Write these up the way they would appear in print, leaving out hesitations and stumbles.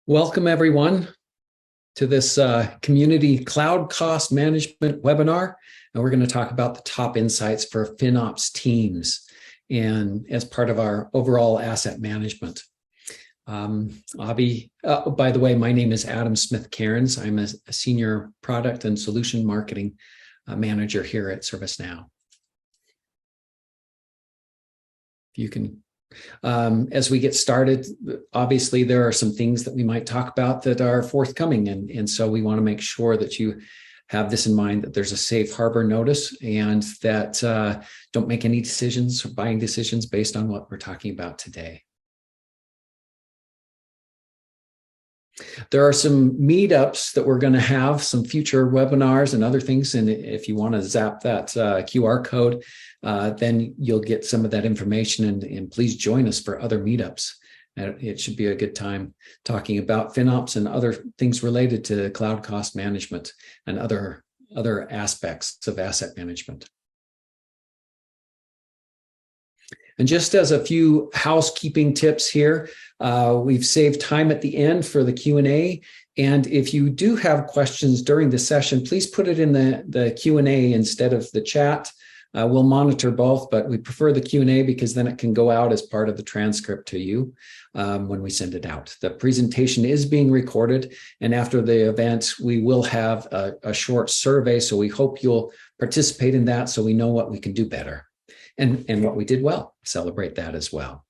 Welcome, everyone, to this community cloud cost management webinar. And we're going to talk about the top insights for FinOps teams and as part of our overall asset management. By the way, my name is Adam Smith-Cairns. I'm a senior product and solution marketing manager here at ServiceNow. If you can as we get started, obviously there are some things that we might talk about that are forthcoming. And so we want to make sure that you have this in mind, that there's a safe harbor notice and that don't make any decisions or buying decisions based on what we're talking about today. There are some meetups that we're going to have, some future webinars and other things. And if you want to zap that QR code, then you'll get some of that information. And please join us for other meetups. It should be a good time talking about FinOps and other things related to cloud cost management and other aspects of asset management. And just as a few housekeeping tips here, we've saved time at the end for the Q&A. And if you do have questions during the session, please put it in the Q&A instead of the chat. We'll monitor both, but we prefer the Q&A because then it can go out as part of the transcript to you when we send it out. The presentation is being recorded, and after the event, we will have a short survey. So we hope you'll participate in that so we know what we can do better. And what we did well, celebrate that as well.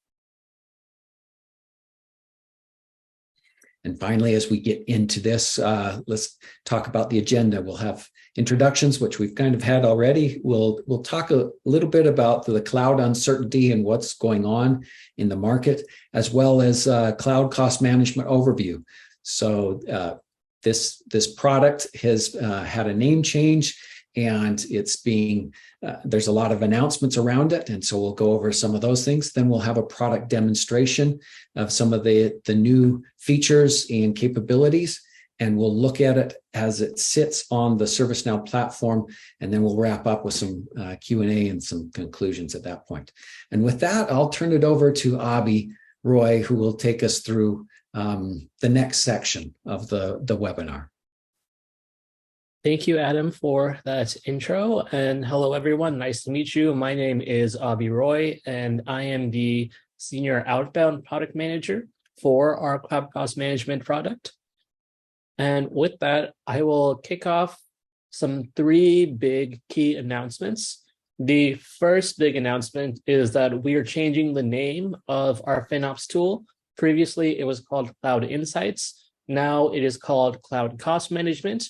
And finally, as we get into this, let's talk about the agenda. We'll have introductions, which we've kind of had already. We'll talk a little bit about the cloud uncertainty and what's going on in the market, as well as cloud cost management overview. So this product has had a name change, and it's being there's a lot of announcements around it, and so we'll go over some of those things. Then we'll have a product demonstration of some of the new features and capabilities, and we'll look at it as it sits on the ServiceNow platform, and then we'll wrap up with some Q&A and some conclusions at that point. And with that, I'll turn it over to Abhi Roy, who will take us through the next section of the webinar. Thank you, Adam, for that intro. And hello, everyone. Nice to meet you. My name is Abhi Roy, and I am the Senior Outbound Product Manager for our Cloud Cost Management product. And with that, I will kick off some three big key announcements. The first big announcement is that we are changing the name of our FinOps tool. Previously, it was called Cloud Insights. Now it is called Cloud Cost Management.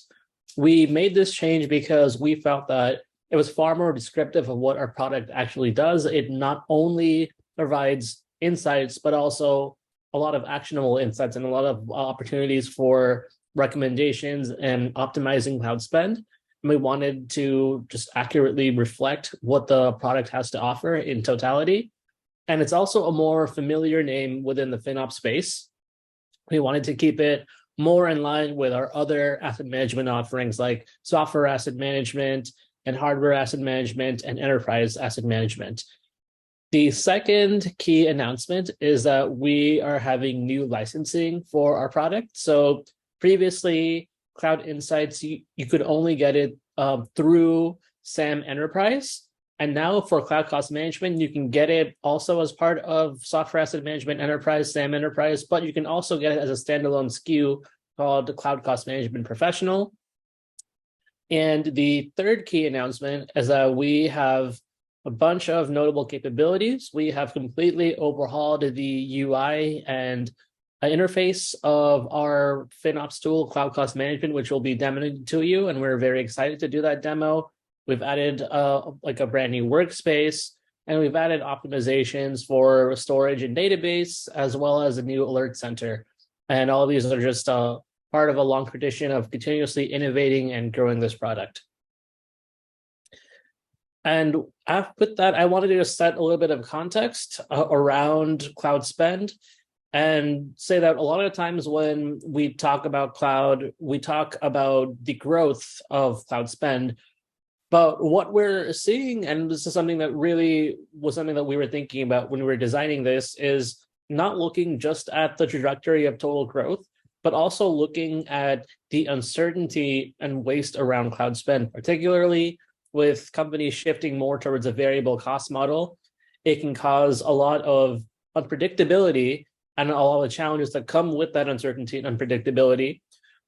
We made this change because we felt that it was far more descriptive of what our product actually does. It not only provides insights, but also a lot of actionable insights and a lot of opportunities for recommendations and optimizing cloud spend. And we wanted to just accurately reflect what the product has to offer in totality. And it's also a more familiar name within the FinOps space. We wanted to keep it more in line with our other asset management offerings like software asset management and hardware asset management and enterprise asset management. The second key announcement is that we are having new licensing for our product. So previously, Cloud Insights, you could only get it through SAM Enterprise. And now for Cloud Cost Management, you can get it also as part of Software Asset Management Enterprise, SAM Enterprise, but you can also get it as a standalone SKU called the Cloud Cost Management Professional. And the third key announcement is that we have a bunch of notable capabilities. We have completely overhauled the UI and interface of our FinOps tool, Cloud Cost Management, which will be demoed to you, and we're very excited to do that demo. We've added like a brand new workspace, and we've added optimizations for storage and database, as well as a new alert center. And all of these are just part of a long tradition of continuously innovating and growing this product. And with that, I wanted to just set a little bit of context around cloud spend and say that a lot of times when we talk about cloud, we talk about the growth of cloud spend. But what we're seeing, and this is something that really was something that we were thinking about when we were designing this, is not looking just at the trajectory of total growth, but also looking at the uncertainty and waste around cloud spend, particularly with companies shifting more towards a variable cost model. It can cause a lot of unpredictability and a lot of challenges that come with that uncertainty and unpredictability.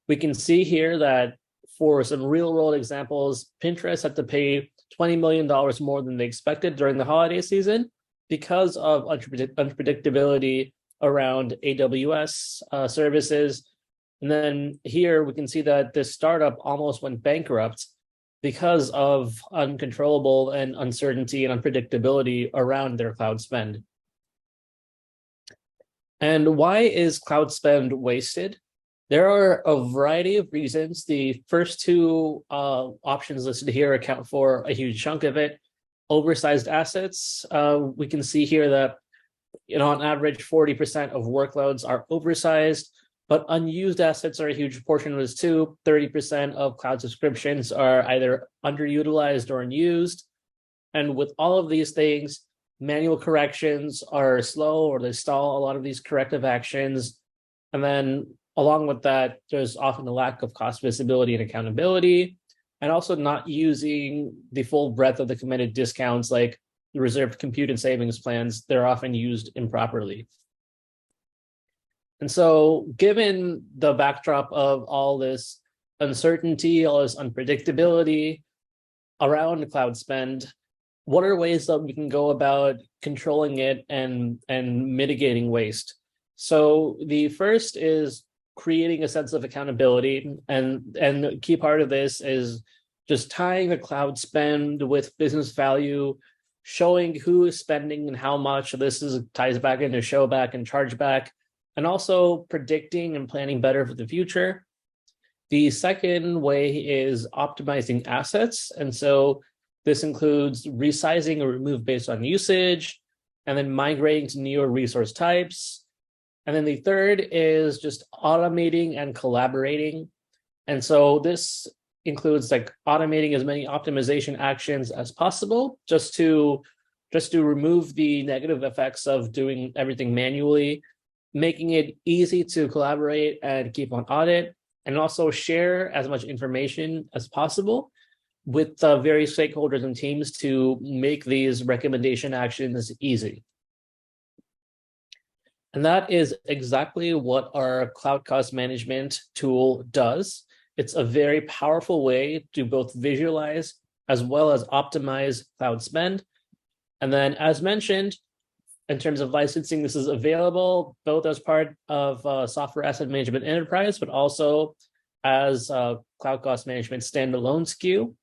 We can see here that for some real world examples, Pinterest had to pay $20 million more than they expected during the holiday season because of unpredictability around AWS services. And then here we can see that this startup almost went bankrupt because of uncontrollable and uncertainty and unpredictability around their cloud spend. And why is cloud spend wasted? There are a variety of reasons. The first two options listed here account for a huge chunk of it. Oversized assets. We can see here that on average, 40% of workloads are oversized, but unused assets are a huge portion of this too. 30% of cloud subscriptions are either underutilized or unused. And with all of these things, manual corrections are slow or they stall a lot of these corrective actions. And then along with that, there's often a lack of cost visibility and accountability, and also not using the full breadth of the committed discounts like the reserved compute and savings plans. They're often used improperly. And so given the backdrop of all this uncertainty, all this unpredictability around cloud spend, what are ways that we can go about controlling it and mitigating waste? So the first is creating a sense of accountability. And the key part of this is just tying the cloud spend with business value, showing who is spending and how much. This ties back into show back and charge back, and also predicting and planning better for the future. The second way is optimizing assets. And so this includes resizing or remove based on usage, and then migrating to newer resource types. And then the third is just automating and collaborating. And so this includes like automating as many optimization actions as possible, just to remove the negative effects of doing everything manually, making it easy to collaborate and keep on audit, and also share as much information as possible with various stakeholders and teams to make these recommendation actions easy. And that is exactly what our cloud cost management tool does. It's a very powerful way to both visualize as well as optimize cloud spend. And then, as mentioned, in terms of licensing, this is available both as part of Software Asset Management Enterprise, but also as Cloud Cost Management standalone SKU.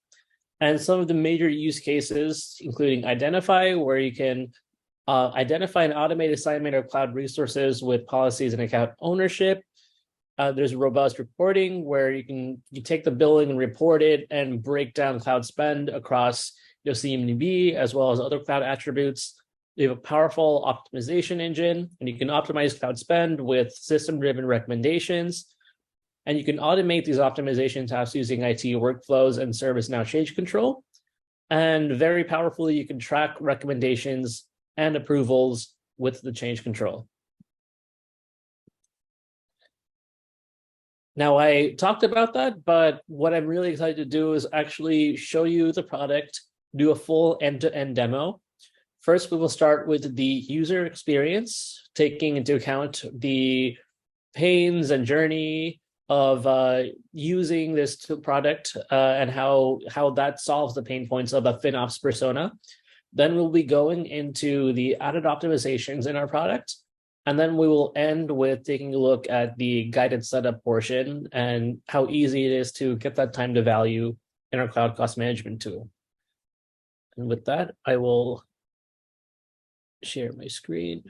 And some of the major use cases, including Identify, where you can identify and automate assignment of cloud resources with policies and account ownership. There's robust reporting where you take the billing and report it and break down cloud spend across CMDB as well as other cloud attributes. You have a powerful optimization engine, and you can optimize cloud spend with system-driven recommendations. And you can automate these optimization tasks using IT workflows and ServiceNow change control. And very powerfully, you can track recommendations and approvals with the change control. Now, I talked about that, but what I'm really excited to do is actually show you the product, do a full end-to-end demo. First, we will start with the user experience, taking into account the pains and journey of using this product and how that solves the pain points of a FinOps persona. Then we'll be going into the added optimizations in our product. And then we will end with taking a look at the guided setup portion and how easy it is to get that time to value in our cloud cost management tool. And with that, I will share my screen.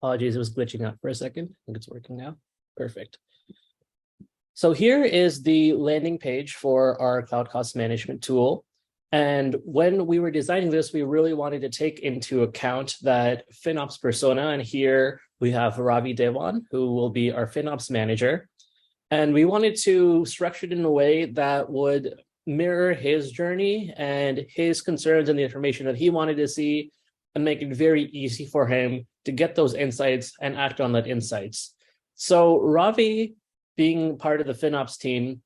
Apologies, it was glitching out for a second. I think it's working now. Perfect. So here is the landing page for our cloud cost management tool. And when we were designing this, we really wanted to take into account that FinOps persona. And here we have Ravi Dewan, who will be our FinOps manager. And we wanted to structure it in a way that would mirror his journey and his concerns and the information that he wanted to see, and make it very easy for him to get those insights and act on that insights. So Ravi, being part of the FinOps team,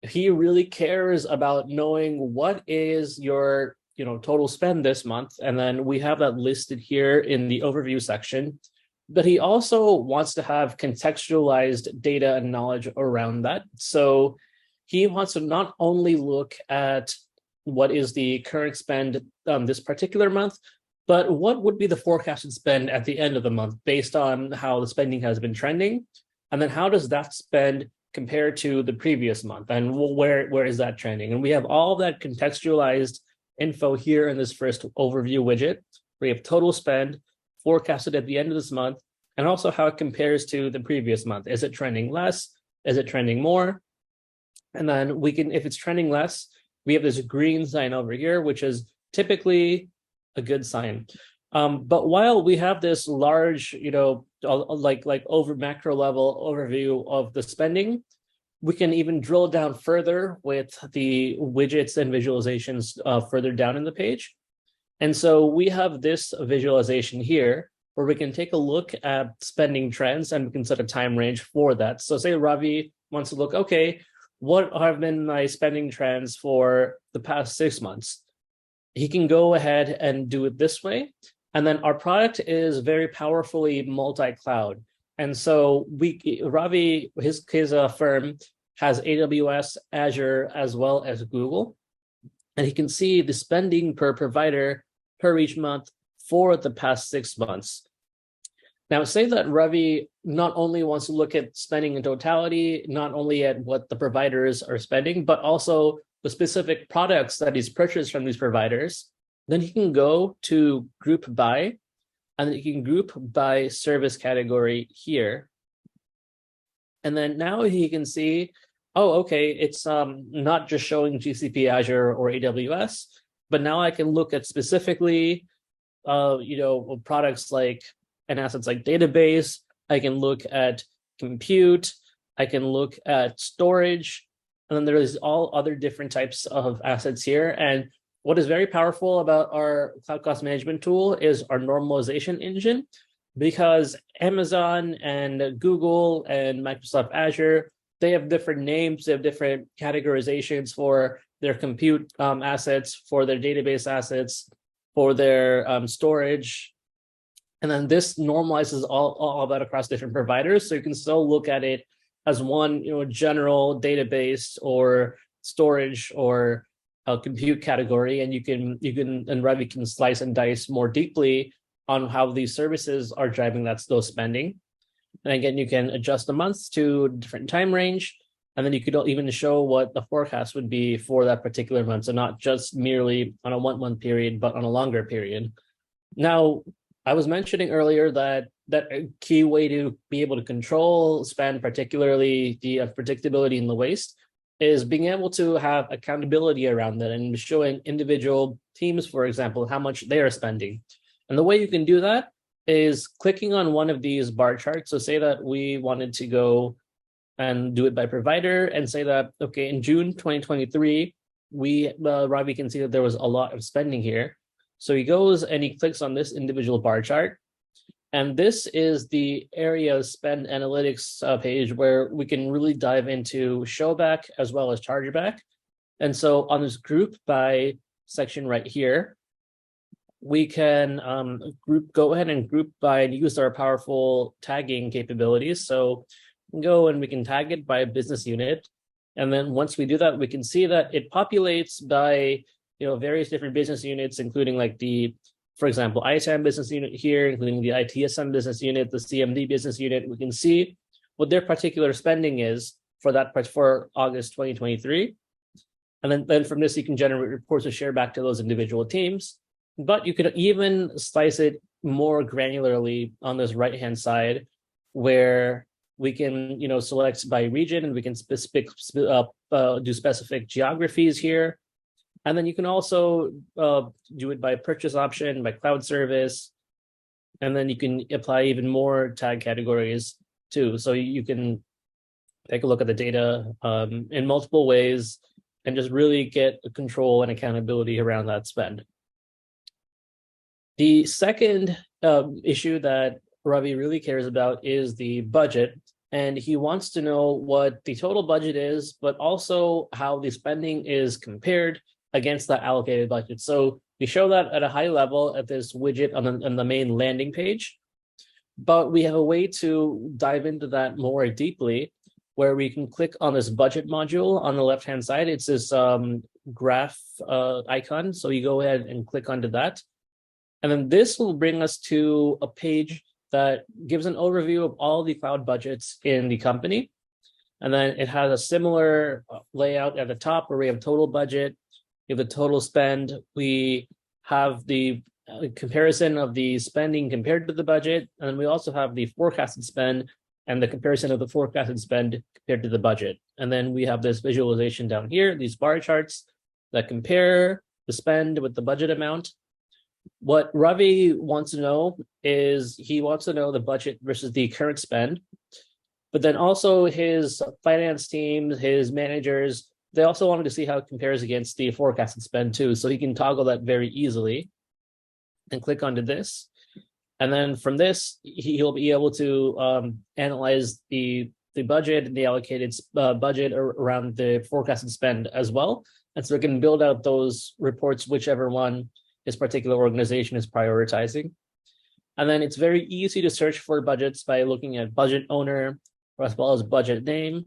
he really cares about knowing what is your total spend this month. And then we have that listed here in the overview section. But he also wants to have contextualized data and knowledge around that. So he wants to not only look at what is the current spend this particular month, but what would be the forecasted spend at the end of the month based on how the spending has been trending. And then how does that spend compare to the previous month? And where is that trending? And we have all that contextualized info here in this first overview widget. We have total spend forecasted at the end of this month, and also how it compares to the previous month. Is it trending less? Is it trending more? And then we can, if it's trending less, we have this green sign over here, which is typically a good sign. But while we have this large, like over macro level overview of the spending, we can even drill down further with the widgets and visualizations further down in the page. And so we have this visualization here where we can take a look at spending trends, and we can set a time range for that. So say Ravi wants to look, okay, what have been my spending trends for the past 6 months? He can go ahead and do it this way. And then our product is very powerfully multi-cloud. And so Ravi, his firm has AWS, Azure, as well as Google. And he can see the spending per provider per each month for the past 6 months. Now, say that Ravi not only wants to look at spending in totality, not only at what the providers are spending, but also the specific products that he's purchased from these providers. Then he can go to group by, and he can group by service category here. And then now he can see, oh, okay, it's not just showing GCP, Azure, or AWS, but now I can look at specifically, products like and assets like database. I can look at compute. I can look at storage, and then there is all other different types of assets here. And what is very powerful about our cloud cost management tool is our normalization engine, because Amazon and Google and Microsoft Azure, they have different names, they have different categorizations for their compute assets, for their database assets, for their storage. And then this normalizes all of that across different providers. So you can still look at it as one general database or storage or compute category, and you can and Ravi can slice and dice more deeply on how these services are driving those spending. And again, you can adjust the months to a different time range, and then you could even show what the forecast would be for that particular month. So not just merely on a 1 month period, but on a longer period. Now, I was mentioning earlier that a key way to be able to control spend, particularly the unpredictability and the waste, is being able to have accountability around that and showing individual teams, for example, how much they are spending. And the way you can do that is clicking on one of these bar charts. So say that we wanted to go and do it by provider and say that, okay, in June 2023, Ravi can see that there was a lot of spending here. So he goes and he clicks on this individual bar chart. And this is the area spend analytics page where we can really dive into showback as well as chargeback. And so on this group by section right here, we can go ahead and group by and use our powerful tagging capabilities. So we can go and we can tag it by business unit. And then once we do that, we can see that it populates by various different business units, including like for example, ITAM business unit here, including the ITSM business unit, the CMD business unit. We can see what their particular spending is for August 2023. And then from this, you can generate reports to share back to those individual teams. But you could even slice it more granularly on this right-hand side, where We can, select by region, and we can do specific geographies here. And then you can also do it by purchase option, by cloud service. And then you can apply even more tag categories too. So you can take a look at the data in multiple ways and just really get control and accountability around that spend. The second issue that Ravi really cares about is the budget. And he wants to know what the total budget is, but also how the spending is compared against the allocated budget. So we show that at a high level at this widget on the main landing page, but we have a way to dive into that more deeply, where we can click on this budget module on the left-hand side. It's this graph icon. So you go ahead and click onto that. And then this will bring us to a page that gives an overview of all the cloud budgets in the company. And then it has a similar layout at the top where we have total budget, we have the total spend, we have the comparison of the spending compared to the budget, and then we also have the forecasted spend and the comparison of the forecasted spend compared to the budget. And then we have this visualization down here, these bar charts that compare the spend with the budget amount. What Ravi wants to know is he wants to know the budget versus the current spend, but then also his finance team, his managers, they also wanted to see how it compares against the forecasted spend too. So he can toggle that very easily and click onto this. And then from this, he'll be able to analyze the budget and the allocated budget around the forecasted spend as well. And so we can build out those reports, whichever one his particular organization is prioritizing. And then it's very easy to search for budgets by looking at budget owner as well as budget name.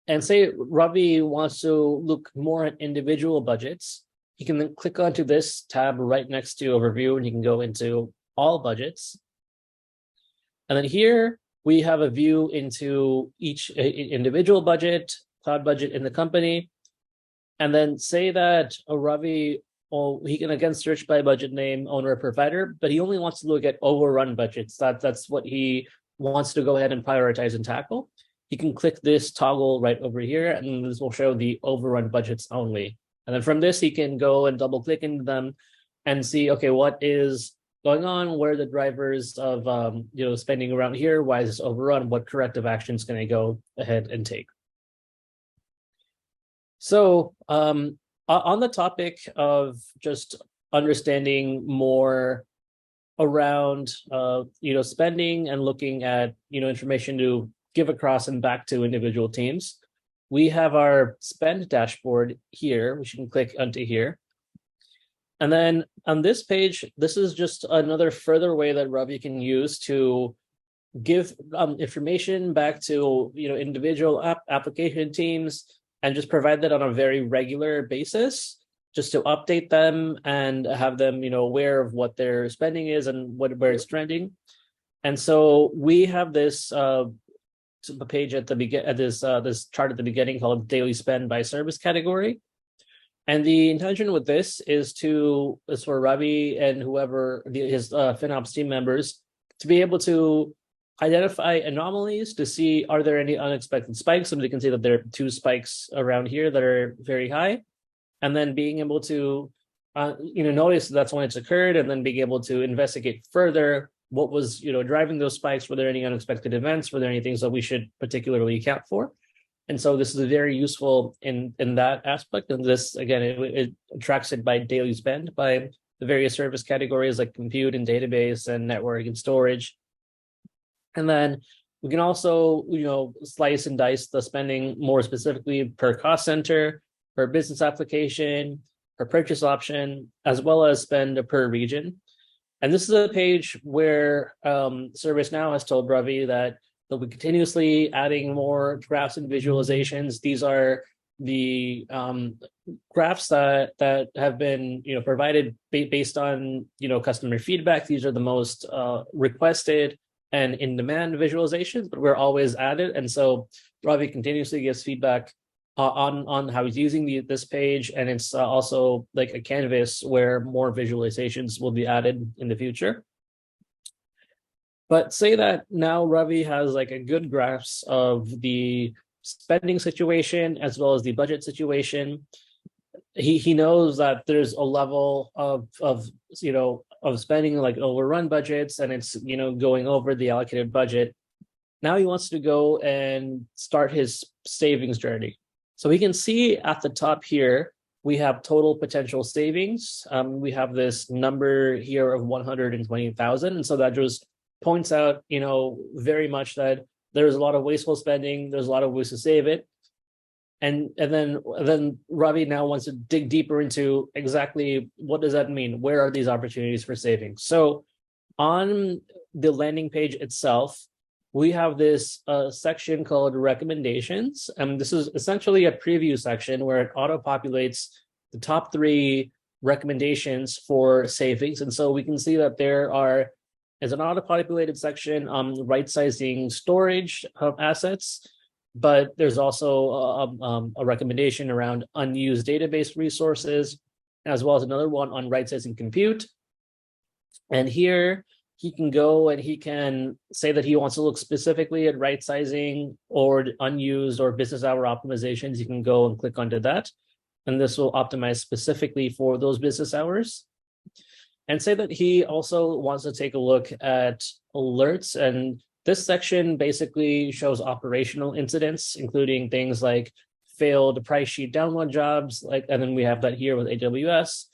And say Ravi wants to look more at individual budgets, he can then click onto this tab right next to overview, and you can go into all budgets. And then here we have a view into each individual budget, cloud budget in the company. And then say that Ravi, he can again search by budget name, owner, provider, but he only wants to look at overrun budgets. That's what he wants to go ahead and prioritize and tackle. He can click this toggle right over here, and this will show the overrun budgets only. And then from this, he can go and double click into them and see, okay, what is going on? Where are the drivers of spending around here? Why is this overrun? What corrective actions can I go ahead and take? So on the topic of just understanding more around spending and looking at information to give across and back to individual teams, we have our spend dashboard here, which you can click onto here. And then on this page, this is just another further way that Ravi can use to give information back to individual application teams and just provide that on a very regular basis, just to update them and have them aware of what their spending is and where it's trending. And so we have this page at the this chart at the beginning called daily spend by service category. And the intention with this is for Ravi and whoever his FinOps team members to be able to identify anomalies to see, are there any unexpected spikes? Somebody can see that there are 2 spikes around here that are very high, and then being able to notice that's when it's occurred, and then being able to investigate further what was driving those spikes. Were there any unexpected events? Were there any things that we should particularly account for? And so this is very useful in that aspect. And this, again, it tracks it by daily spend by the various service categories like compute and database and network and storage. And then we can also, slice and dice the spending more specifically per cost center, per business application, per purchase option, as well as spend per region. And this is a page where ServiceNow has told Ravi that they'll be continuously adding more graphs and visualizations. These are the graphs that have been provided based on customer feedback. These are the most requested and in-demand visualizations, but we're always added. And so Ravi continuously gives feedback on how he's using this page, and it's also like a canvas where more visualizations will be added in the future. But say that now Ravi has like a good grasp of the spending situation as well as the budget situation. He knows that there's a level of of spending like overrun budgets, and it's going over the allocated budget. Now he wants to go and start his savings journey. So we can see at the top here, we have total potential savings. We have this number here of 120,000. And so that just points out, very much that there's a lot of wasteful spending. There's a lot of ways to save it. And then Ravi now wants to dig deeper into exactly what does that mean? Where are these opportunities for savings? So on the landing page itself, we have this section called recommendations. And this is essentially a preview section where it auto-populates the top 3 recommendations for savings. And so we can see that there is an auto-populated section on right-sizing storage of assets, but there's also a recommendation around unused database resources, as well as another one on right-sizing compute. And here, he can go and he can say that he wants to look specifically at right sizing or unused or business hour optimizations. You can go and click onto that. And this will optimize specifically for those business hours. And say that he also wants to take a look at alerts. And this section basically shows operational incidents, including things like failed price sheet download jobs. And then we have that here with AWS.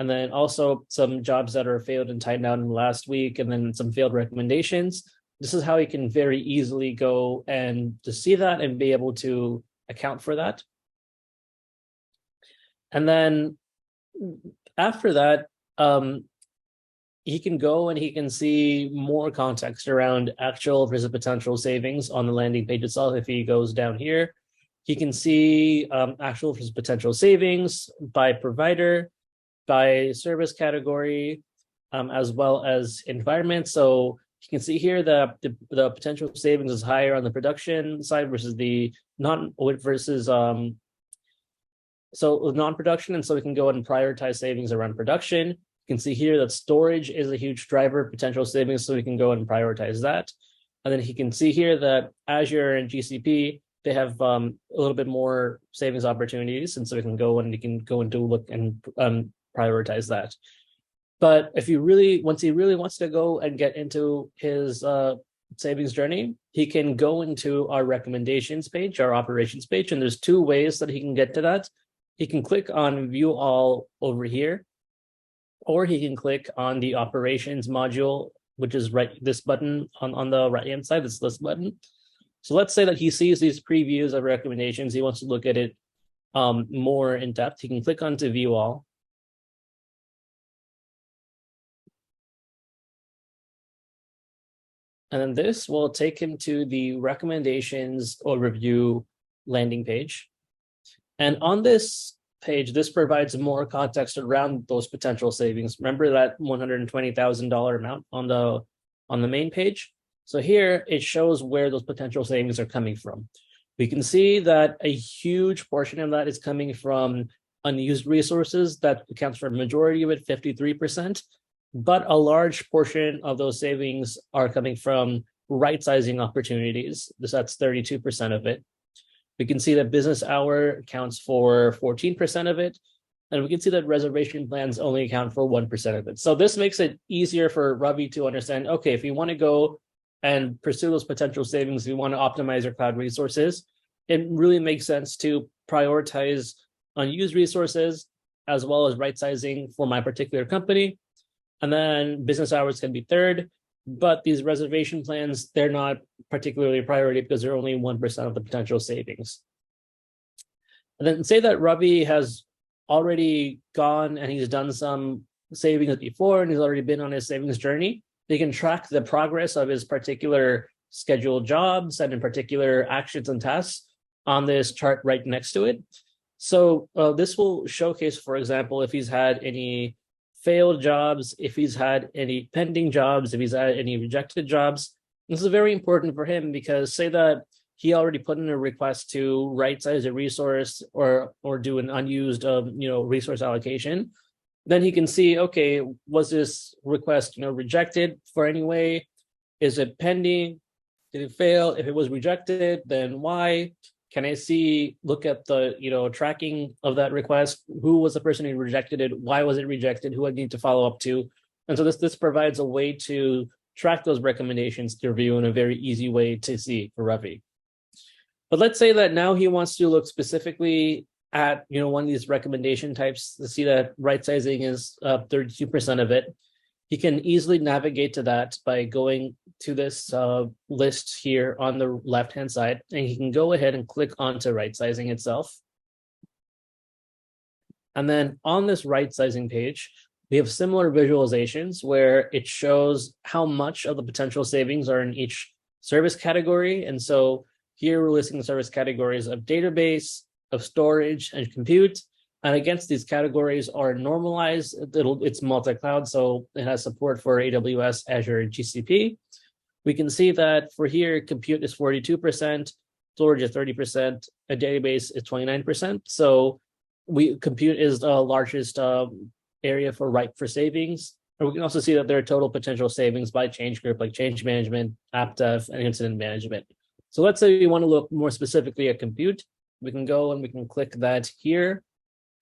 And then also some jobs that are failed and tied down in the last week, and then some failed recommendations. This is how you can very easily go and to see that and be able to account for that. And then after that, he can go and he can see more context around actual versus potential savings on the landing page itself. If he goes down here, he can see actual versus potential savings by provider, by service category, as well as environment. So you can see here that the potential savings is higher on the production side versus the non-production. And so we can go ahead and prioritize savings around production. You can see here that storage is a huge driver of potential savings, so we can go ahead and prioritize that. And then he can see here that Azure and GCP, they have a little bit more savings opportunities. And so we can go and he can go and look and prioritize that. But if once he really wants to go and get into his savings journey, he can go into our recommendations page, our operations page, and there's 2 ways that he can get to that. He can click on view all over here, or he can click on the operations module, which is this button on the right hand side, this list button. So let's say that he sees these previews of recommendations, he wants to look at it more in depth. He can click onto view all. And then this will take him to the recommendations or review landing page. And on this page, this provides more context around those potential savings. Remember that $120,000 amount on the main page? So here it shows where those potential savings are coming from. We can see that a huge portion of that is coming from unused resources. That accounts for a majority of it, 53%. But a large portion of those savings are coming from right-sizing opportunities. That's 32% of it. We can see that business hour accounts for 14% of it. And we can see that reservation plans only account for 1% of it. So this makes it easier for Ravi to understand, okay, if we want to go and pursue those potential savings, we want to optimize our cloud resources, it really makes sense to prioritize unused resources as well as right-sizing for my particular company. And then business hours can be third, but these reservation plans, they're not particularly a priority because they're only 1% of the potential savings. And then say that Ravi has already gone and he's done some savings before and he's already been on his savings journey. They can track the progress of his particular scheduled jobs and in particular actions and tasks on this chart right next to it. So this will showcase, for example, if he's had any failed jobs, if he's had any pending jobs, if he's had any rejected jobs. This is very important for him because say that he already put in a request to right-size a resource or do an unused resource allocation, then he can see, okay, was this request rejected for any way? Is it pending? Did it fail? If it was rejected, then why? Can I look at the, tracking of that request? Who was the person who rejected it? Why was it rejected? Who I need to follow up to? And so this provides a way to track those recommendations to review in a very easy way to see for Ravi. But let's say that now he wants to look specifically at, one of these recommendation types to see that right sizing is 32% of it. He can easily navigate to that by going to this list here on the left-hand side, and he can go ahead and click onto right sizing itself. And then on this right sizing page, we have similar visualizations where it shows how much of the potential savings are in each service category. And so here we're listing the service categories of database, of storage, and compute. And against these categories are normalized. It's multi-cloud, so it has support for AWS, Azure, and GCP. We can see that for here, compute is 42%, storage is 30%, a database is 29%. So compute is the largest area for savings. And we can also see that there are total potential savings by change group, like change management, app dev, and incident management. So let's say we want to look more specifically at compute. We can go and we can click that here.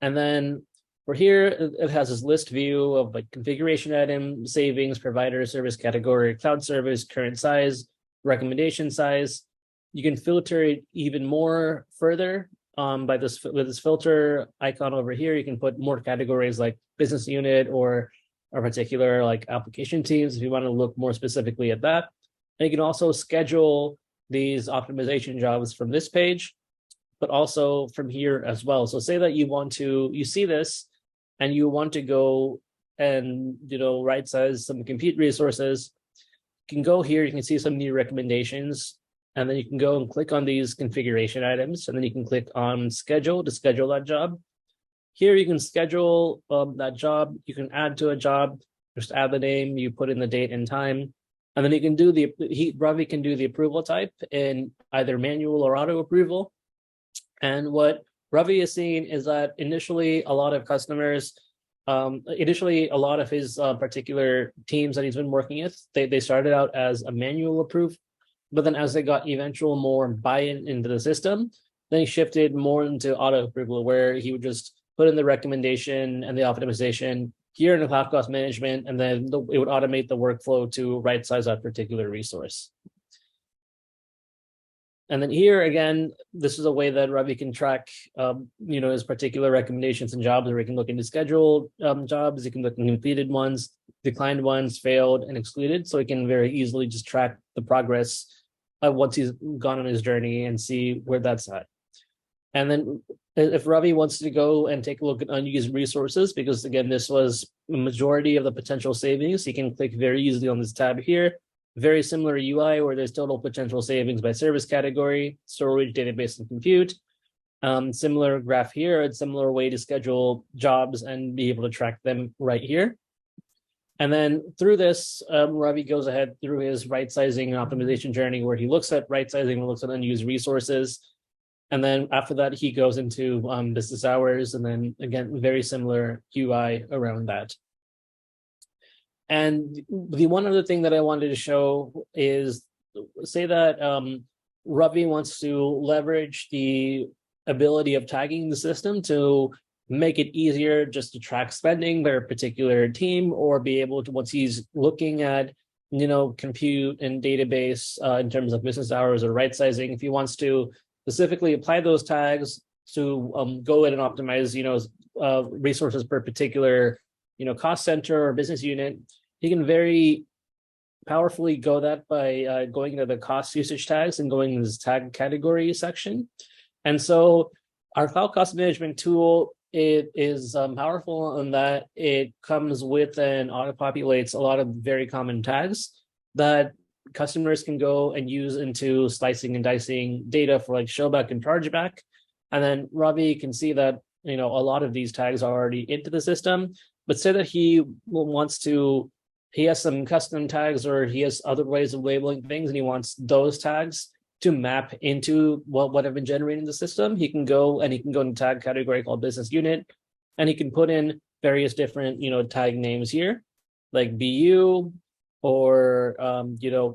And then for here, it has this list view of like configuration item, savings, provider, service category, cloud service, current size, recommendation size. You can filter it even more further with this filter icon over here. You can put more categories like business unit or particular like application teams if you want to look more specifically at that. And you can also schedule these optimization jobs from this page, but also from here as well. So say that you see this and you want to go and, right size some compute resources. You can go here, you can see some new recommendations, and then you can go and click on these configuration items, and then you can click on schedule to schedule that job. Here you can schedule that job. You can add to a job, just add the name, you put in the date and time, and then you can do Ravi can do the approval type in either manual or auto approval. And what Ravi is seeing is that initially a lot of customers, a lot of his particular teams that he's been working with, they started out as a manual approve, but then as they got eventual more buy-in into the system, then he shifted more into auto approval, where he would just put in the recommendation and the optimization here in the cloud cost management, and then it would automate the workflow to right size that particular resource. And then here again, this is a way that Ravi can track, his particular recommendations and jobs, where he can look into scheduled jobs, he can look into completed ones, declined ones, failed, and excluded. So he can very easily just track the progress once he's gone on his journey and see where that's at. And then if Ravi wants to go and take a look at unused resources, because again, this was the majority of the potential savings, he can click very easily on this tab here. Very similar UI where there's total potential savings by service category, storage, database, and compute. Similar graph here, a similar way to schedule jobs and be able to track them right here. And then through this, Ravi goes ahead through his right sizing and optimization journey, where he looks at right sizing and looks at unused resources. And then after that, he goes into business hours, and then again, very similar UI around that. And the one other thing that I wanted to show is, say that Ravi wants to leverage the ability of tagging the system to make it easier just to track spending by a particular team, or be able to, once he's looking at, compute and database in terms of business hours or right sizing, if he wants to specifically apply those tags to go in and optimize, resources per particular cost center or business unit, he can very powerfully go that by going into the cost usage tags and going into this tag category section. And so our cloud cost management tool, it is powerful in that it comes with and auto-populates a lot of very common tags that customers can go and use into slicing and dicing data for like showback and chargeback. And then Ravi can see that, a lot of these tags are already into the system, but say that he has some custom tags, or he has other ways of labeling things, and he wants those tags to map into what have been generated in the system. He can go into a tag category called business unit, and he can put in various different, tag names here, like BU, or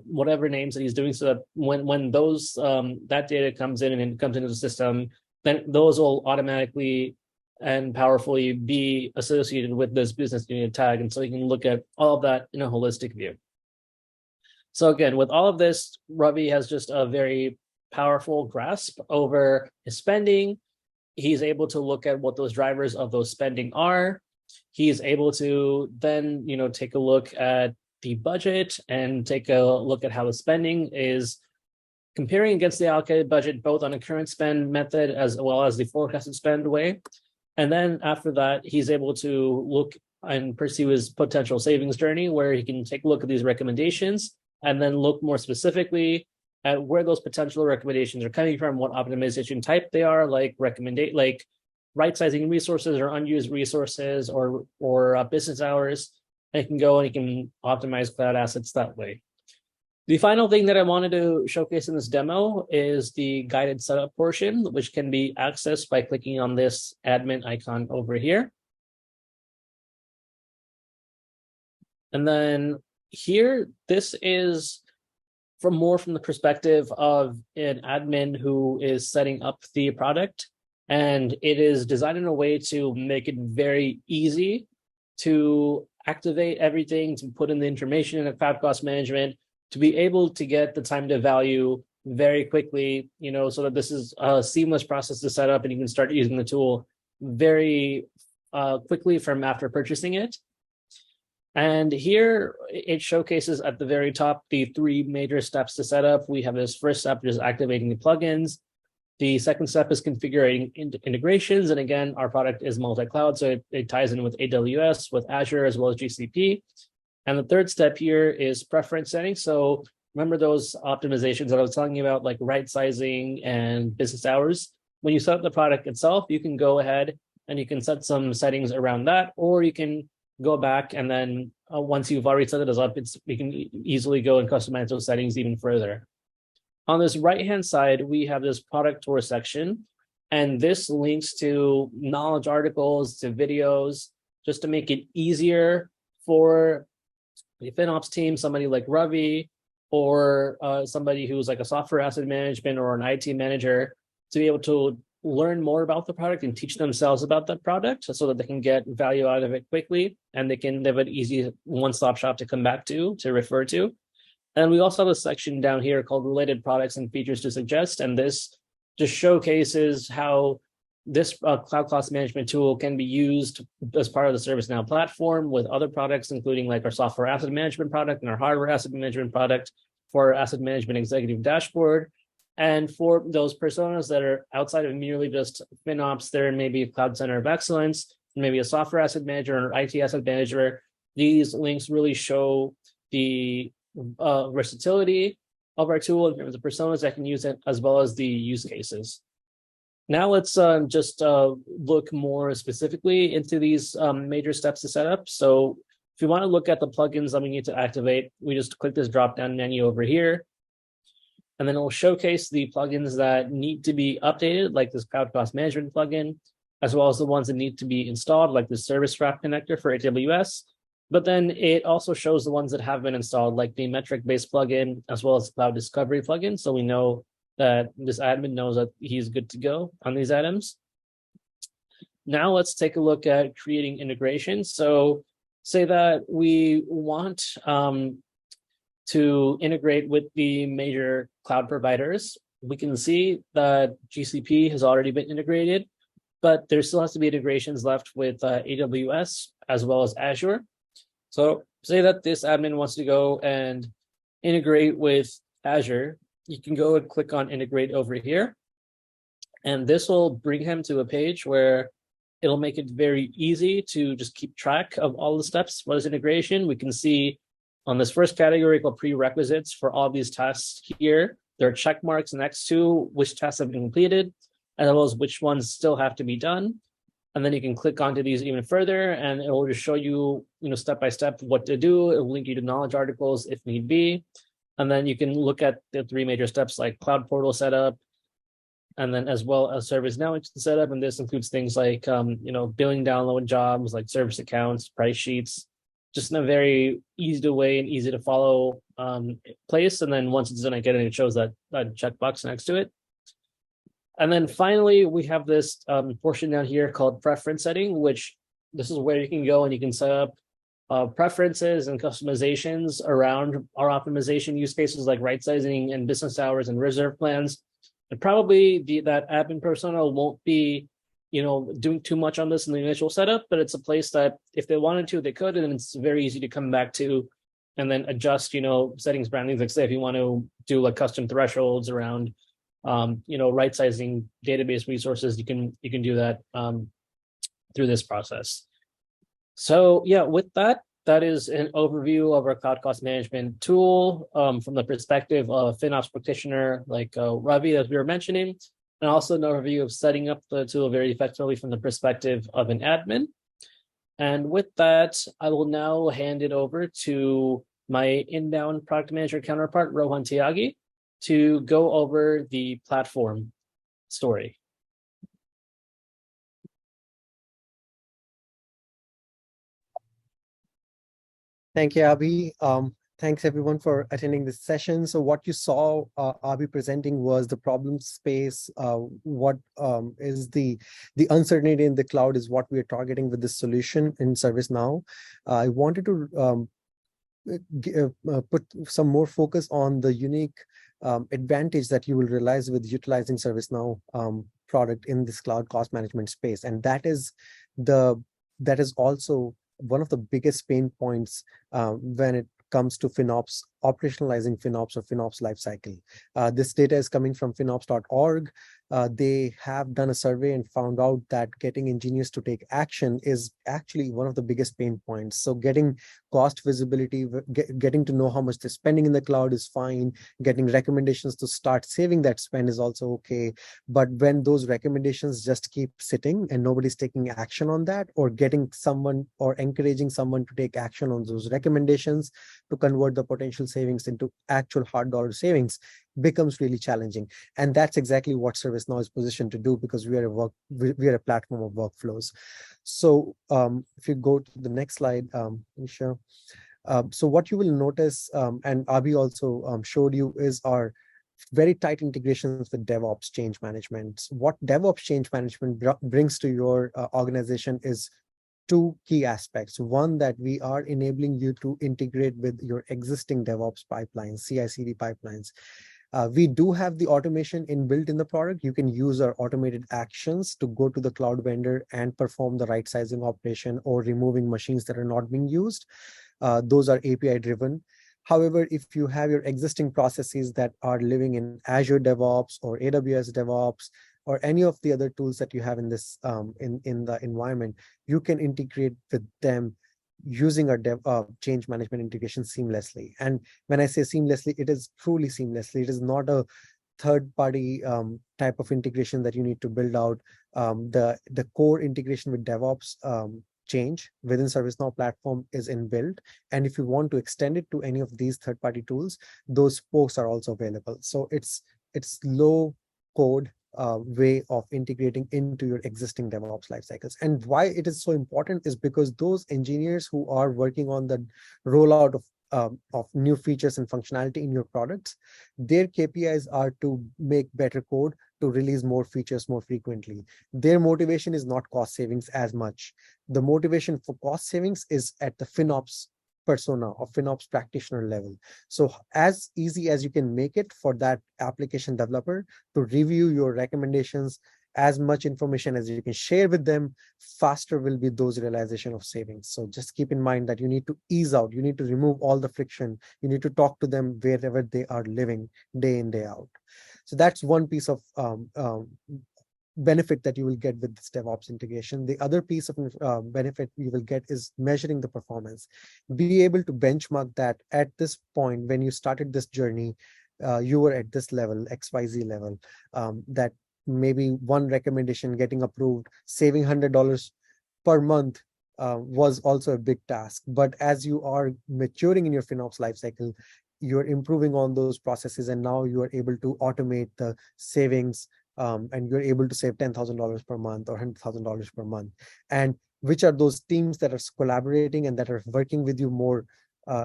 whatever names that he's doing, so that when those that data comes in and it comes into the system, then those will automatically and powerfully be associated with this business unit tag. And so you can look at all of that in a holistic view. So again, with all of this, Ravi has just a very powerful grasp over his spending. He's able to look at what those drivers of those spending are. He's able to then, take a look at the budget and take a look at how the spending is comparing against the allocated budget, both on a current spend method as well as the forecasted spend way. And then after that, he's able to look and pursue his potential savings journey, where he can take a look at these recommendations and then look more specifically at where those potential recommendations are coming from, what optimization type they are, like right-sizing resources or unused resources or business hours. And you can go and you can optimize cloud assets that way. The final thing that I wanted to showcase in this demo is the guided setup portion, which can be accessed by clicking on this admin icon over here. And then here, this is from the perspective of an admin who is setting up the product. And it is designed in a way to make it very easy to activate everything, to put in the information in a cloud cost management, to be able to get the time to value very quickly, so that this is a seamless process to set up and you can start using the tool very quickly from after purchasing it. And here it showcases at the very top the three major steps to set up. We have this first step, just activating the plugins. The second step is configuring integrations. And again, our product is multi-cloud, so it ties in with AWS, with Azure, as well as GCP. And the third step here is preference setting. So remember those optimizations that I was telling you about, like right sizing and business hours. When you set up the product itself, you can go ahead and you can set some settings around that, or you can go back and then once you've already set it up, you can easily go and customize those settings even further. On this right-hand side, we have this product tour section, and this links to knowledge articles, to videos, just to make it easier for the FinOps team, somebody like Ravi, or somebody who's like a software asset management or an IT manager, to be able to learn more about the product and teach themselves about that product so that they can get value out of it quickly, and they can have an easy one-stop shop to come back to refer to. And we also have a section down here called related products and features to suggest. And this just showcases how this cloud cost management tool can be used as part of the ServiceNow platform with other products, including like our software asset management product and our hardware asset management product for our asset management executive dashboard. And for those personas that are outside of merely just FinOps, there may be a cloud center of excellence, maybe a software asset manager or IT asset manager. These links really show the versatility of our tool in terms of personas that can use it, as well as the use cases. Now let's just look more specifically into these major steps to set up. So if you want to look at the plugins that we need to activate, we just click this drop-down menu over here, and then it will showcase the plugins that need to be updated, like this cloud cost management plugin, as well as the ones that need to be installed, like the service wrap connector for AWS. But then it also shows the ones that have been installed, like the metric-based plugin, as well as the cloud discovery plugin. So we know that this admin knows that he's good to go on these items. Now let's take a look at creating integrations. So say that we want to integrate with the major cloud providers. We can see that GCP has already been integrated, but there still has to be integrations left with AWS as well as Azure. So say that this admin wants to go and integrate with Azure. You can go and click on integrate over here. And this will bring him to a page where it'll make it very easy to just keep track of all the steps for this integration. We can see on this first category called prerequisites for all these tasks here, there are check marks next to which tasks have been completed, as well as which ones still have to be done. And then you can click onto these even further, and it will just show you, step by step what to do. It will link you to knowledge articles if need be. And then you can look at the three major steps like cloud portal setup, and then as well as ServiceNow setup. And this includes things like, billing download jobs like service accounts, price sheets, just in a very easy to way and easy to follow place. And then once it's done, I get it, it shows that checkbox next to it. And then finally, we have this portion down here called preference setting, which this is where you can go and you can set up preferences and customizations around our optimization use cases like right sizing and business hours and reserve plans. And probably that admin persona won't be, doing too much on this in the initial setup, but it's a place that if they wanted to, they could, and it's very easy to come back to and then adjust, settings, brandings. Like say, if you want to do like custom thresholds around, right sizing database resources, you can do that through this process. So yeah, with that is an overview of our cloud cost management tool from the perspective of FinOps practitioner like Ravi, as we were mentioning, and also an overview of setting up the tool very effectively from the perspective of an admin. And with that, I will now hand it over to my inbound product manager counterpart, Rohan Tyagi, to go over the platform story. Thank you, Abhi. Thanks everyone for attending this session. So what you saw Abhi presenting was the problem space. What is the uncertainty in the cloud is what we are targeting with this solution in ServiceNow. I wanted to put some more focus on the unique advantage that you will realize with utilizing ServiceNow product in this cloud cost management space, and that is also one of the biggest pain points when it comes to FinOps, operationalizing FinOps or FinOps lifecycle. This data is coming from FinOps.org. They have done a survey and found out that getting engineers to take action is actually one of the biggest pain points. So getting cost visibility, getting to know how much they're spending in the cloud is fine. Getting recommendations to start saving that spend is also okay. But when those recommendations just keep sitting and nobody's taking action on that, or getting someone or encouraging someone to take action on those recommendations to convert the potential savings into actual hard dollar savings becomes really challenging. And that's exactly what ServiceNow is positioned to do, because we are a platform of workflows. So if you go to the next slide, Nisha. So what you will notice, and Abhi also showed you, is our very tight integrations with DevOps change management. What DevOps change management brings to your organization is two key aspects. One, that we are enabling you to integrate with your existing DevOps pipelines, CI/CD pipelines. We do have the automation inbuilt in the product. You can use our automated actions to go to the cloud vendor and perform the right sizing operation or removing machines that are not being used. Those are API driven. However, if you have your existing processes that are living in Azure DevOps or AWS DevOps, or any of the other tools that you have in this in the environment, you can integrate with them using our change management integration seamlessly. And when I say seamlessly, it is truly seamlessly. It is not a third-party type of integration that you need to build out. The core integration with DevOps change within ServiceNow platform is inbuilt. And if you want to extend it to any of these third-party tools, those spokes are also available. So it's low code way of integrating into your existing DevOps lifecycles. And why it is so important is because those engineers who are working on the rollout of new features and functionality in your products, their KPIs are to make better code, to release more features more frequently. Their motivation is not cost savings as much. The motivation for cost savings is at the FinOps persona or FinOps practitioner level. So as easy as you can make it for that application developer to review your recommendations, as much information as you can share with them, faster will be those realization of savings. So just keep in mind that you need to ease out, you need to remove all the friction, you need to talk to them wherever they are living day in, day out. So that's one piece of benefit that you will get with this DevOps integration. The other piece of benefit you will get is measuring the performance. Be able to benchmark that at this point, when you started this journey, you were at this level, XYZ level, that maybe one recommendation getting approved, saving $100 per month was also a big task. But as you are maturing in your FinOps lifecycle, you're improving on those processes, and now you are able to automate the savings and you're able to save $10,000 per month or $100,000 per month, and which are those teams that are collaborating and that are working with you more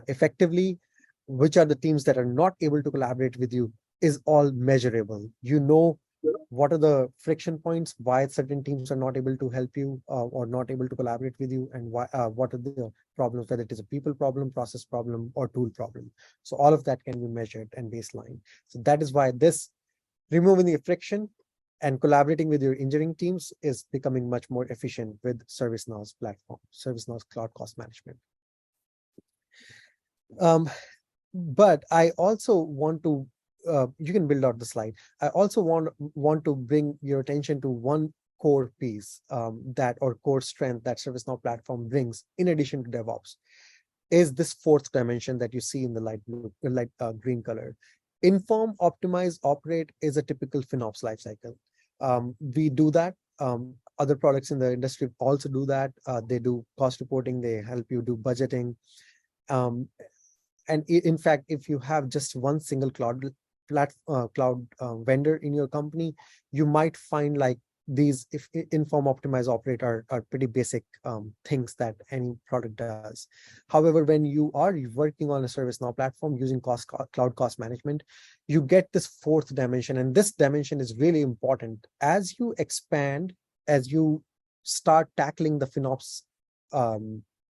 effectively, which are the teams that are not able to collaborate with you, is all measurable. You know what are the friction points, why certain teams are not able to help you or not able to collaborate with you, and why what are the problems, whether it is a people problem, process problem, or tool problem. So all of that can be measured and baseline. So that is why this removing the friction and collaborating with your engineering teams is becoming much more efficient with ServiceNow's platform, ServiceNow's cloud cost management. But I also want to, you can build out the slide. I also want to bring your attention to one core piece or core strength that ServiceNow platform brings in addition to DevOps, is this fourth dimension that you see in the light blue, green color. Inform, optimize, operate is a typical FinOps lifecycle. We do that. Other products in the industry also do that. They do cost reporting. They help you do budgeting. And in fact, if you have just one single cloud vendor in your company, you might find like these, if inform, optimize, operate are pretty basic things that any product does. However, when you are working on a ServiceNow platform using cloud cost management, you get this fourth dimension, and this dimension is really important. As you expand, as you start tackling the FinOps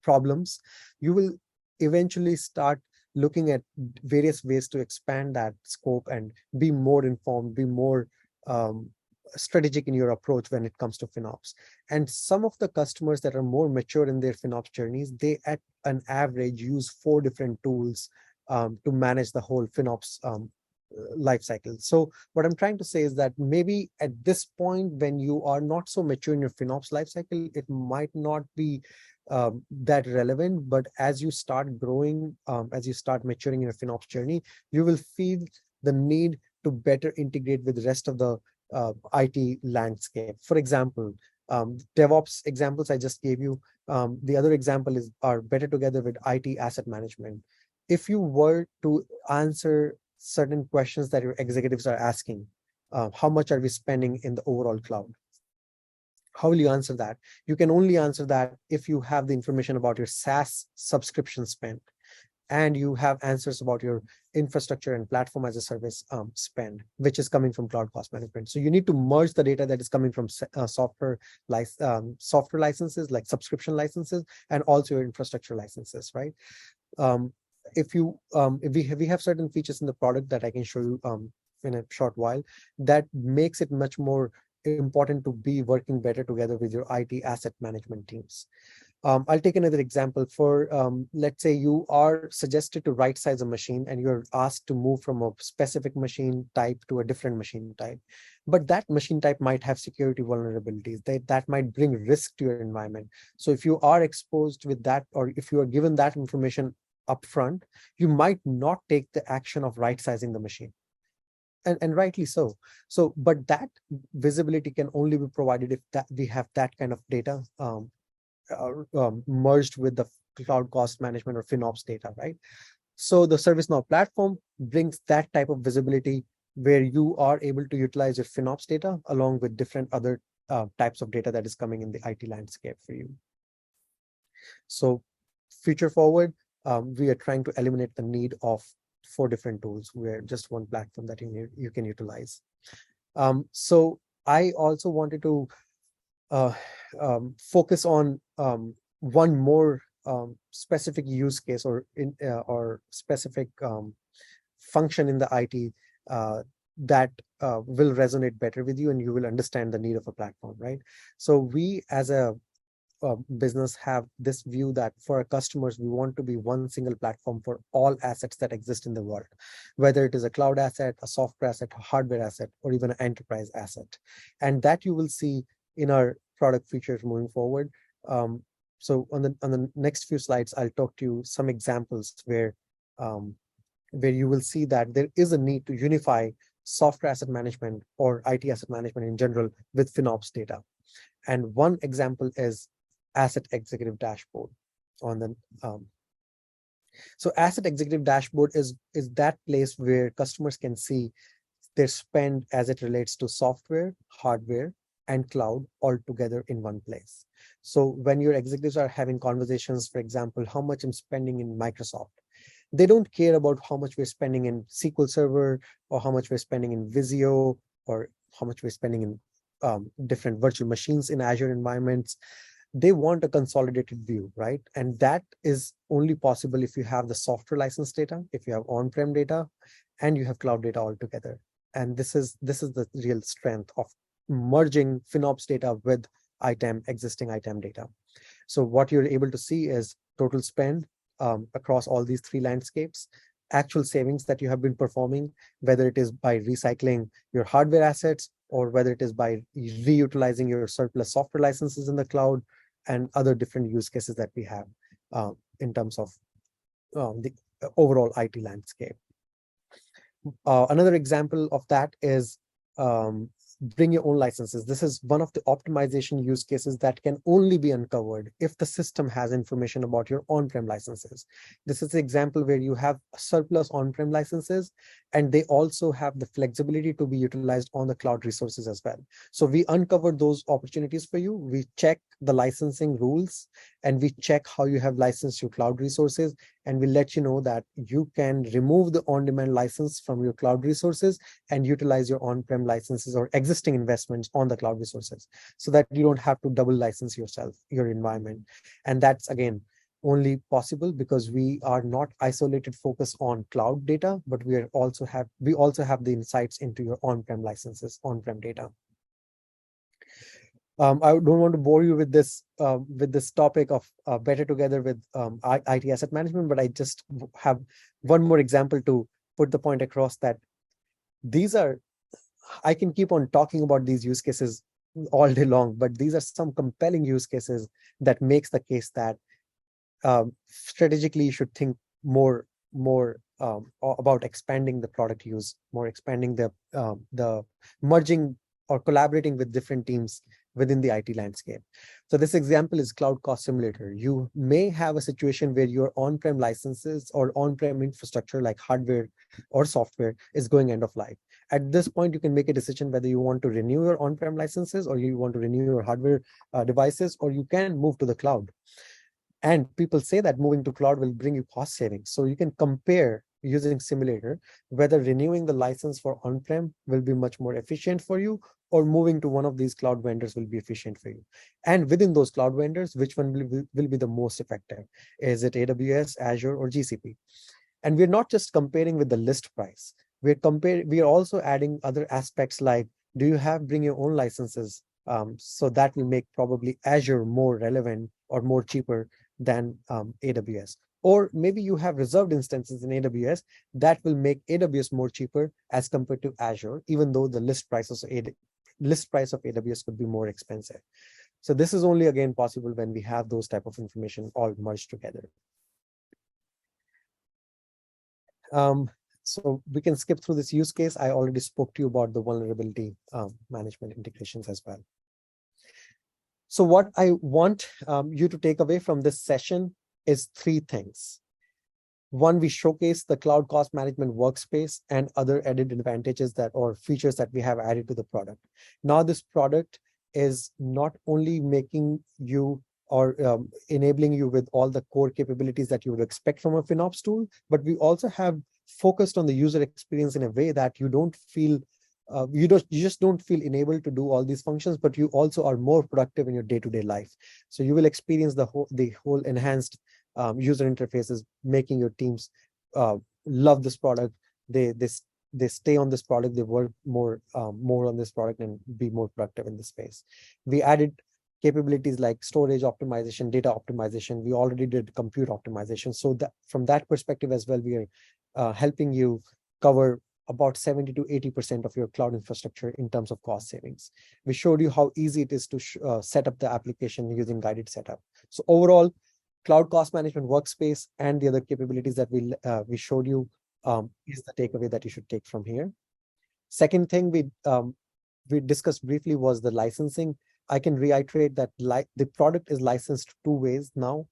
problems, you will eventually start looking at various ways to expand that scope and be more informed, be more strategic in your approach when it comes to FinOps. And some of the customers that are more mature in their FinOps journeys, they at an average use 4 different tools to manage the whole FinOps life cycle. So what I'm trying to say is that maybe at this point, when you are not so mature in your FinOps life cycle, it might not be that relevant. But as you start growing, as you start maturing in your FinOps journey, you will feel the need to better integrate with the rest of the IT landscape. For example, DevOps examples I just gave you. The other example are better together with IT asset management. If you were to answer certain questions that your executives are asking, how much are we spending in the overall cloud? How will you answer that? You can only answer that if you have the information about your SaaS subscription spend, and you have answers about your infrastructure and platform as a service spend, which is coming from cloud cost management. So you need to merge the data that is coming from software licenses, like subscription licenses, and also your infrastructure licenses, right? If we have certain features in the product that I can show you in a short while, that makes it much more important to be working better together with your IT asset management teams. I'll take another example. For let's say you are suggested to right size a machine and you're asked to move from a specific machine type to a different machine type, but that machine type might have security vulnerabilities that might bring risk to your environment. So if you are exposed with that, or if you are given that information upfront, you might not take the action of right sizing the machine. And rightly so. But that visibility can only be provided if we have that kind of data merged with the cloud cost management or FinOps data, right? So the ServiceNow platform brings that type of visibility where you are able to utilize your FinOps data along with different other types of data that is coming in the IT landscape for you. So future forward, we are trying to eliminate the need of 4 different tools. We're just one platform that you can utilize. So I also wanted to focus on one more specific use case or specific function in the IT that will resonate better with you, and you will understand the need of a platform, right? So we as a business have this view that for our customers, we want to be one single platform for all assets that exist in the world, whether it is a cloud asset, a software asset, a hardware asset, or even an enterprise asset. And that you will see in our product features moving forward. So on the next few slides, I'll talk to you some examples where you will see that there is a need to unify software asset management or IT asset management in general with FinOps data. And one example is Asset Executive Dashboard. So Asset Executive Dashboard is that place where customers can see their spend as it relates to software, hardware, and cloud all together in one place. So when your executives are having conversations, for example, how much I'm spending in Microsoft, they don't care about how much we're spending in SQL Server or how much we're spending in Visio or how much we're spending in different virtual machines in Azure environments. They want a consolidated view, right? And that is only possible if you have the software license data, if you have on-prem data, and you have cloud data all together. And this is the real strength of merging FinOps data with existing ITAM data. So what you're able to see is total spend across all these three landscapes, actual savings that you have been performing, whether it is by recycling your hardware assets or whether it is by reutilizing your surplus software licenses in the cloud, and other different use cases that we have in terms of the overall IT landscape. Another example of that is bring your own licenses. This is one of the optimization use cases that can only be uncovered if the system has information about your on-prem licenses. This is the example where you have surplus on-prem licenses, and they also have the flexibility to be utilized on the cloud resources as well. So we uncovered those opportunities for you. We check the licensing rules, and we check how you have licensed your cloud resources, and we let you know that you can remove the on-demand license from your cloud resources and utilize your on-prem licenses or existing investments on the cloud resources, so that you don't have to double license your environment. And that's again only possible because we are not isolated focus on cloud data, but we also have the insights into your on-prem licenses, on-prem data. I don't want to bore you with this topic of better together with IT asset management, but I just have one more example to put the point across that I can keep on talking about these use cases all day long, but these are some compelling use cases that makes the case that strategically you should think more about expanding the product use, more expanding the merging or collaborating with different teams within the IT landscape. So this example is Cloud Cost Simulator. You may have a situation where your on-prem licenses or on-prem infrastructure like hardware or software is going end of life. At this point, you can make a decision whether you want to renew your on-prem licenses or you want to renew your hardware devices, or you can move to the cloud. And people say that moving to cloud will bring you cost savings. So you can compare using simulator whether renewing the license for on-prem will be much more efficient for you, or moving to one of these cloud vendors will be efficient for you. And within those cloud vendors, which one will be the most effective? Is it AWS, Azure, or GCP? And we're not just comparing with the list price. We are also adding other aspects like, do you have bring your own licenses? So that will make probably Azure more relevant or more cheaper than AWS. Or maybe you have reserved instances in AWS that will make AWS more cheaper as compared to Azure, even though the list price of AWS could be more expensive. So this is only again possible when we have those type of information all merged together. So we can skip through this use case. I already spoke to you about the vulnerability management integrations as well. So what I want you to take away from this session is three things. One, we showcase the cloud cost management workspace and other added advantages or features that we have added to the product. Now this product is not only making you or enabling you with all the core capabilities that you would expect from a FinOps tool, but we also have focused on the user experience in a way that you don't feel you just don't feel enabled to do all these functions, but you also are more productive in your day-to-day life. So you will experience the whole enhanced user interfaces, making your teams love this product. They stay on this product. They work more on this product and be more productive in this space. We added capabilities like storage optimization, data optimization. We already did compute optimization. So that from that perspective as well, we are helping you cover about 70 to 80% of your cloud infrastructure in terms of cost savings. We showed you how easy it is to set up the application using guided setup. So overall, cloud cost management workspace and the other capabilities that we showed you is the takeaway that you should take from here. Second thing we discussed briefly was the licensing. I can reiterate that the product is licensed two ways now.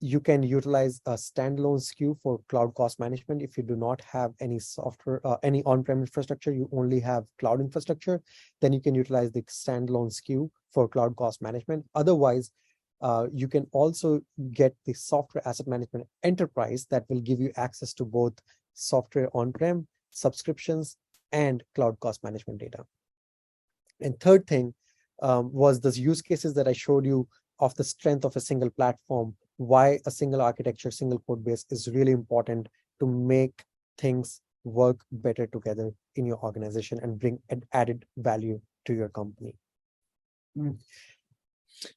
You can utilize a standalone SKU for cloud cost management. If you do not have any software, any on-prem infrastructure, you only have cloud infrastructure, then you can utilize the standalone SKU for cloud cost management. Otherwise, you can also get the software asset management enterprise that will give you access to both software on-prem, subscriptions, and cloud cost management data. And third thing was those use cases that I showed you of the strength of a single platform, why a single architecture, single code base is really important to make things work better together in your organization and bring an added value to your company. And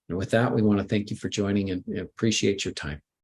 with that, we want to thank you for joining and appreciate your time.